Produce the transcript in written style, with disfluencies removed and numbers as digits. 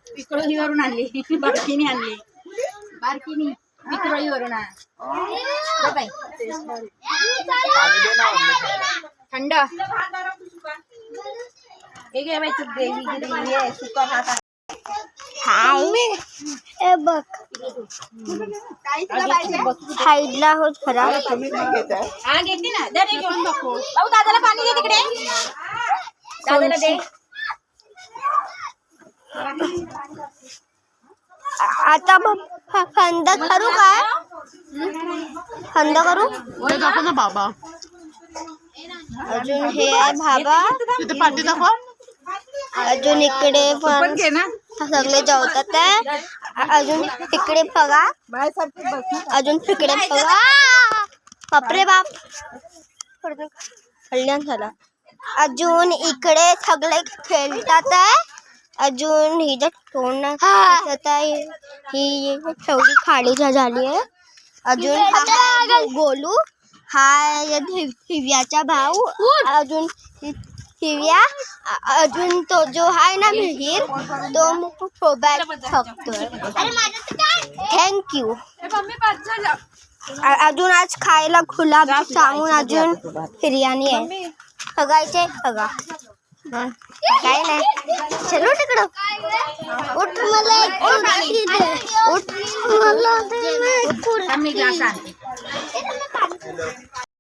विक्रोळीवरून आणली, बारकीनी आणली, बारकीनी विक्रोळीवरून थंड हे घे बाई तू दे सुका भात हे बघ साईडला होत खरा हा घेते ना दे घेऊन बघू भाऊ दादाला पाणी दे तिकडे दादाला दे आता फंद करू काय फंद करू ना बाबा अजून हे आहे बाबा तिथे पाठी दाखव अजून इकडे पण घे ना सगळे जेवतात आहे अजून तिकडे बघा अजून तिकडे बघा बापरे बाप कल्याण झाला अजून इकडे सगळे खेळतात आहे अजून ही जर तोंड दिसत आहे ही एवढी खाली झाली आहे अजून हा गोलू हा दिव्याचा भाऊ अजून दिव्या अजून तो जो आहे ना मिहीर तो मोबाईल बघतोय थँक्यू अजून आज खायला गुलाब जामुन अजून बिर्याणी आहे बघायचे बघा काय नाही चलो तिकडं उठ मला उठ मला